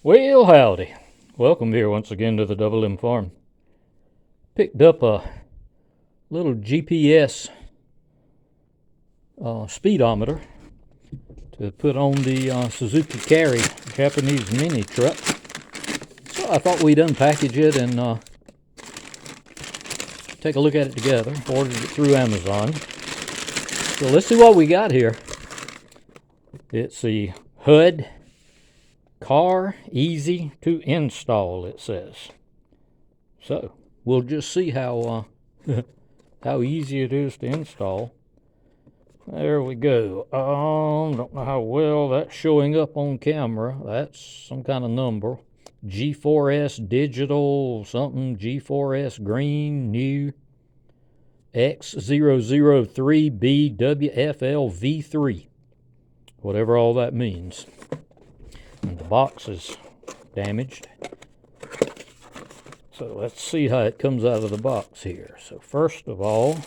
Well, howdy. Welcome here once again to the Double M Farm. Picked up a little GPS speedometer to put on the Suzuki Carry Japanese mini truck. So I thought we'd unpackage it and take a look at it together. Ordered it through Amazon. So let's see what we got here. It's the HUD car, easy to install, it says. So we'll just see how how easy it is to install. There we go. Don't know how well that's showing up on camera. That's some kind of number. G4S digital something, G4S green new X003BWFLV3. Whatever all that means. And the box is damaged. So let's see how it comes out of the box here. So first of all,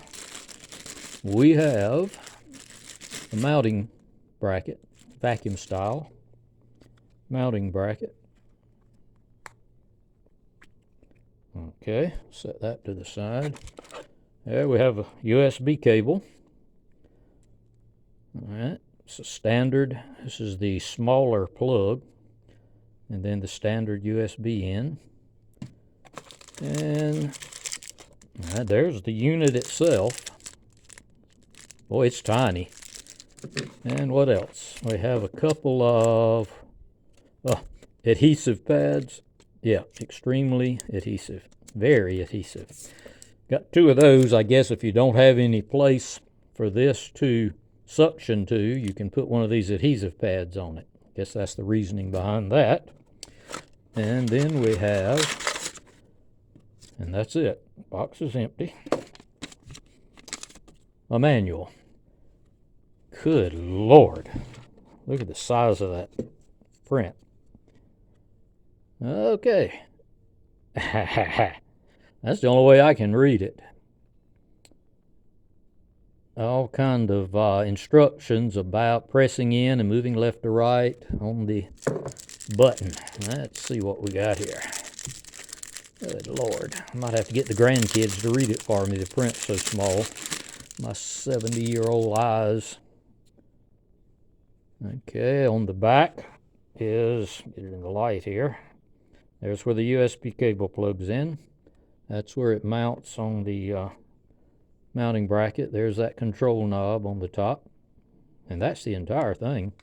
we have the mounting bracket, vacuum style mounting bracket. Okay, set that to the side. There we have a USB cable. All right. It's a standard. This is the smaller plug, and then the standard USB in. And there's the unit itself. Boy, it's tiny. And what else? We have a couple of adhesive pads. Yeah, extremely adhesive. Very adhesive. Got two of those. I guess if you don't have any place for this to suction to, you can put one of these adhesive pads on it. Guess that's the reasoning behind that. And then we have, and that's it. Box is empty. A manual. Good Lord. Look at the size of that print. Okay. That's the only way I can read it. All kind of instructions about pressing in and moving left to right on the button. Let's see what we got here. Good Lord. I might have to get the grandkids to read it for me. The print's so small. My 70-year-old eyes. Okay, on the back is, get it in the light here. There's where the USB cable plugs in. That's where it mounts on the mounting bracket. There's that control knob on the top, and that's the entire thing.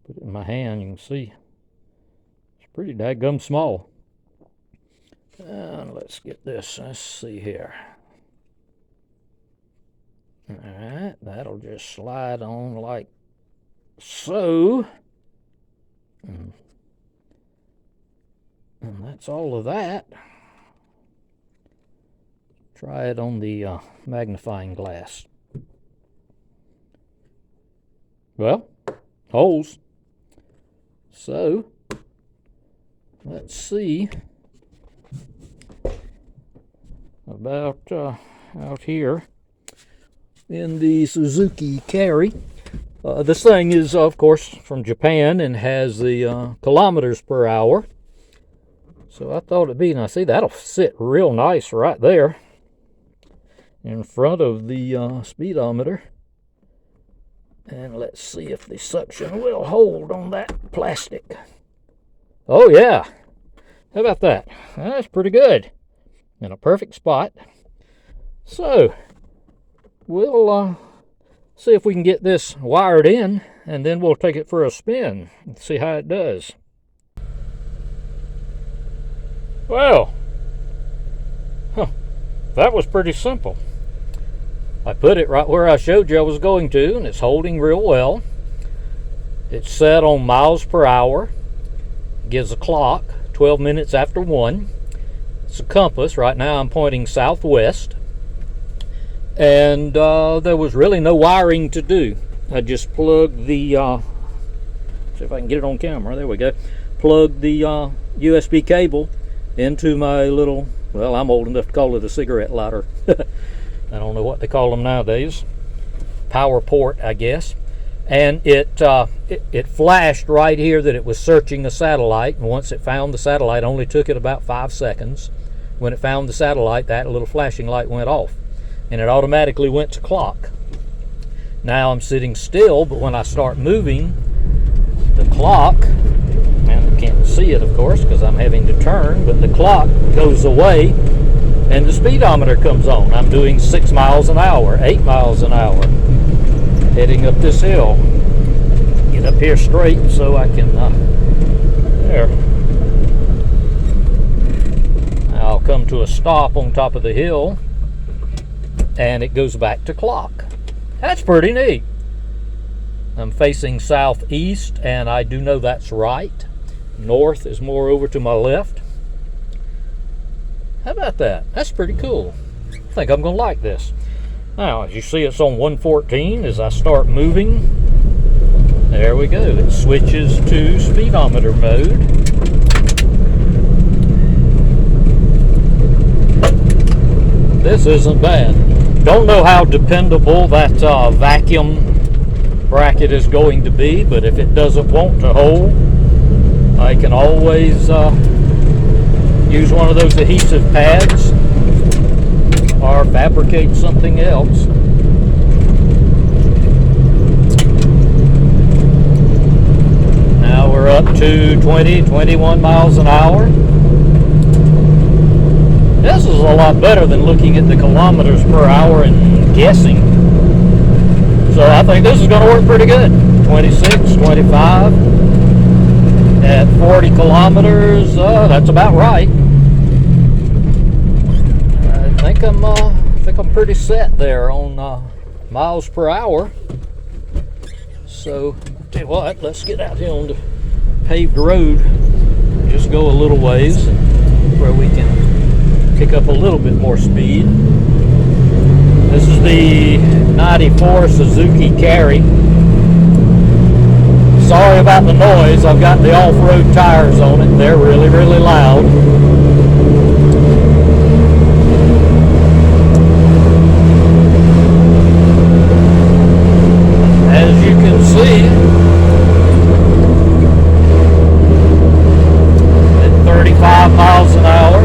Put it in my hand, you can see it's pretty dadgum small. And let's get this. Let's see here. All right, that'll just slide on like so. And that's all of that. Try it on the magnifying glass. Well, holes. So, let's see about out here in the Suzuki Carry. This thing is, of course, from Japan and has the kilometers per hour. So I thought it'd be, now see, that'll sit real nice right there in front of the speedometer. And let's see if the suction will hold on that plastic. Oh yeah, how about that? That's pretty good. In a perfect spot. So we'll see if we can get this wired in, and then we'll take it for a spin and see how it does. Well, that was pretty simple. I put it right where I showed you I was going to, and it's holding real well. It's set on miles per hour. It gives a clock, 12 minutes after 1. It's a compass. Right now I'm pointing southwest. And there was really no wiring to do. I just plugged the, see if I can get it on camera. There we go. Plugged the USB cable into my little, well, I'm old enough to call it a cigarette lighter. I don't know what they call them nowadays. Power port, I guess. and it flashed right here that it was searching a satellite, and once it found the satellite, only took it about 5 seconds. When it found the satellite, that little flashing light went off, and it automatically went to clock. Now I'm sitting still, but when I start moving, the clock, and I can't see it of course because I'm having to turn, but the clock goes away and the speedometer comes on. I'm doing 6 miles an hour, 8 miles an hour, heading up this hill. Get up here straight so I can, there. I'll come to a stop on top of the hill and it goes back to clock. That's pretty neat. I'm facing southeast, and I do know that's right. North is more over to my left. How about that? That's pretty cool. I think I'm going to like this. Now, as you see, it's on 114. As I start moving, there we go. It switches to speedometer mode. This isn't bad. Don't know how dependable that vacuum bracket is going to be, but if it doesn't want to hold, I can always use one of those adhesive pads or fabricate something else. Now we're up to 21 miles an hour. This is a lot better than looking at the kilometers per hour and guessing. So I think this is going to work pretty good. 26, 25 at 40 kilometers. That's about right. I think I'm pretty set there on miles per hour. So I'll tell you what, let's get out here on the paved road. Just go a little ways where we can pick up a little bit more speed. This is the 94 Suzuki Carry. Sorry about the noise. I've got the off-road tires on it. They're really, really loud. As you can see, at 35 miles an hour.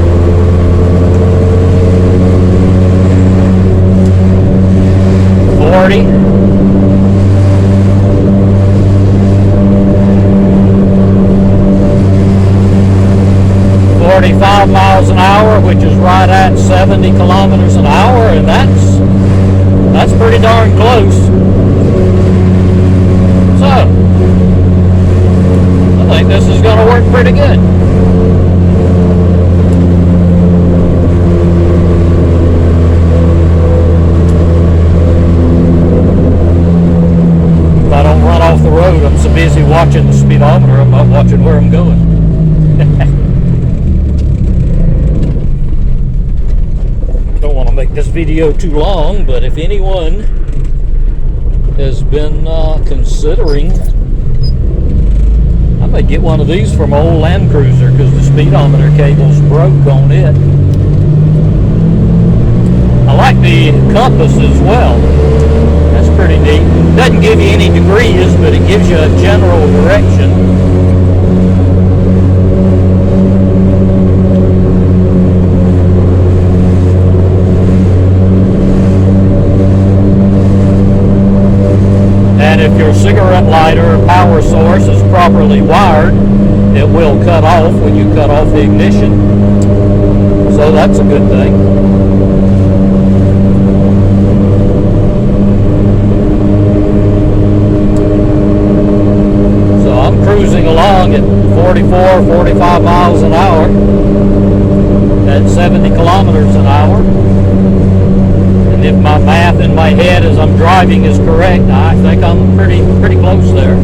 40. 45 miles an hour, which is right at 70 kilometers an hour, and that's pretty darn close. So I think this is going to work pretty good. Off the road, I'm so busy watching the speedometer, I'm not watching where I'm going. Don't want to make this video too long, but if anyone has been considering, I may get one of these from my old Land Cruiser because the speedometer cable's broke on it. I like the compass as well. That's pretty neat. Doesn't give you any degrees, but it gives you a general direction. And if your cigarette lighter or power source is properly wired, it will cut off when you cut off the ignition. So that's a good thing. Cruising along at 44, 45 miles an hour at 70 kilometers an hour. And if my math in my head as I'm driving is correct, I think I'm pretty close there.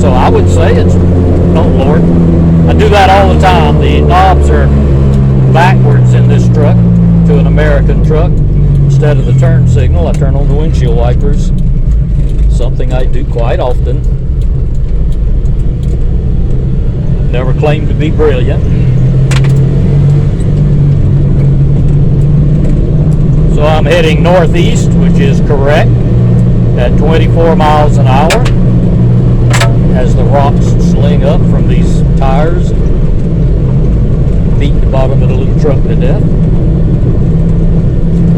So I would say it's, oh Lord, I do that all the time. The knobs are backwards in this truck to an American truck. Instead of the turn signal, I turn on the windshield wipers, something I do quite often. Never claimed to be brilliant. So I'm heading northeast, which is correct. at 24 miles an hour as the rocks sling up from these tires and beat the bottom of the little truck to death.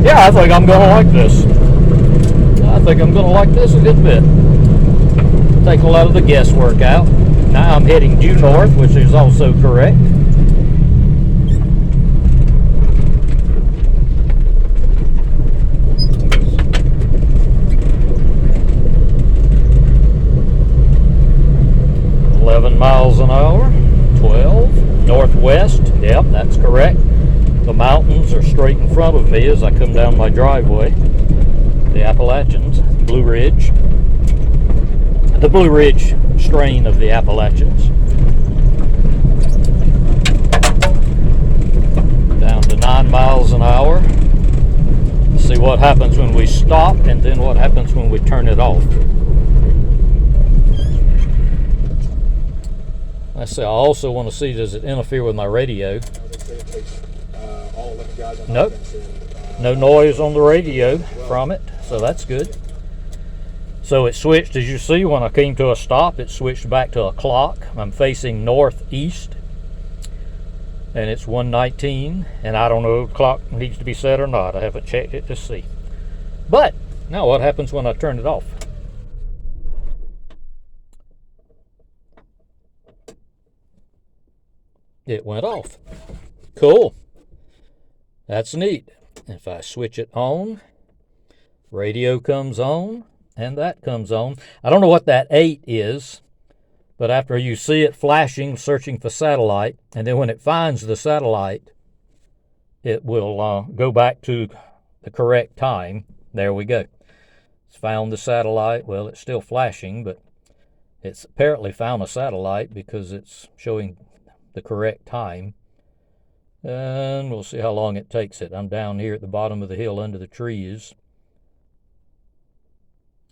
Yeah, I think I'm going to like this. I think I'm going to like this a good bit. Take a lot of the guesswork out. Now I'm heading due north, which is also correct. Miles an hour, 12, northwest, yep, that's correct. The mountains are straight in front of me as I come down my driveway. The Appalachians, Blue Ridge. The Blue Ridge strain of the Appalachians. Down to 9 miles an hour. Let's see what happens when we stop and then what happens when we turn it off. I also want to see, does it interfere with my radio? Nope. No noise on the radio from it, so that's good. So it switched, as you see, when I came to a stop, it switched back to a clock. I'm facing northeast, and it's 1:19, and I don't know if the clock needs to be set or not. I haven't checked it to see. But now what happens when I turn it off? It went off. Cool. That's neat. If I switch it on, radio comes on, and that comes on. I don't know what that 8 is, but after you see it flashing, searching for satellite, and then when it finds the satellite, it will go back to the correct time. There we go. It's found the satellite. Well, it's still flashing, but it's apparently found a satellite because it's showing the correct time, and we'll see how long it takes it. I'm down here at the bottom of the hill under the trees,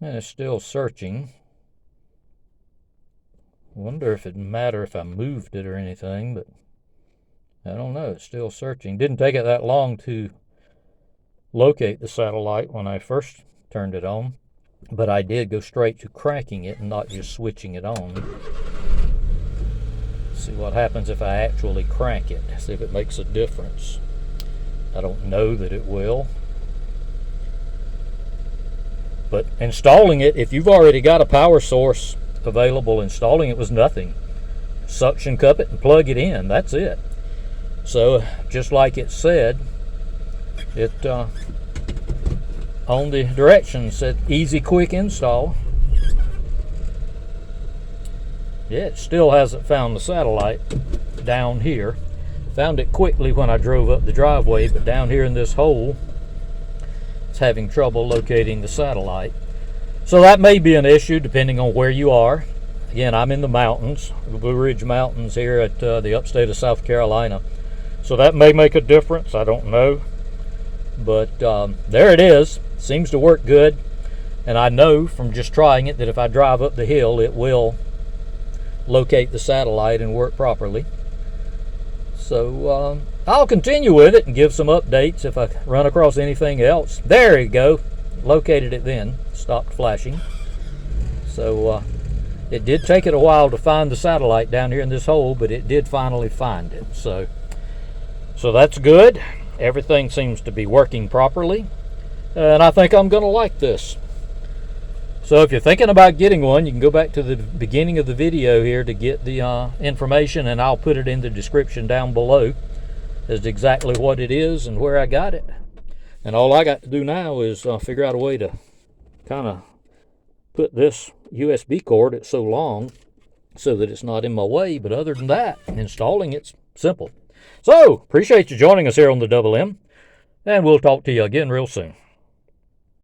and it's still searching. Wonder if it'd matter if I moved it or anything, but I don't know. It's still searching. Didn't take it that long to locate the satellite when I first turned it on, but I did go straight to cranking it and not just switching it on. See what happens if I actually crank it, see if it makes a difference. I don't know that it will. But installing it, if you've already got a power source available, installing it was nothing. Suction cup it and plug it in, that's it. So just like it said, it on the directions said easy quick install. Yeah, it still hasn't found the satellite down here. Found it quickly when I drove up the driveway, but down here in this hole, it's having trouble locating the satellite. So that may be an issue depending on where you are. Again, I'm in the mountains, the Blue Ridge Mountains here at the upstate of South Carolina. So that may make a difference, I don't know. But there it is, seems to work good. And I know from just trying it that if I drive up the hill, it will locate the satellite and work properly. So I'll continue with it and give some updates if I run across anything else. There you go, located it then, stopped flashing. So it did take it a while to find the satellite down here in this hole, but it did finally find it. So that's good. Everything seems to be working properly, and I think I'm going to like this. So if you're thinking about getting one, you can go back to the beginning of the video here to get the information, and I'll put it in the description down below as to exactly what it is and where I got it. And all I got to do now is figure out a way to kind of put this USB cord, it's so long, so that it's not in my way. But other than that, installing it's simple. So appreciate you joining us here on the Double M, and we'll talk to you again real soon.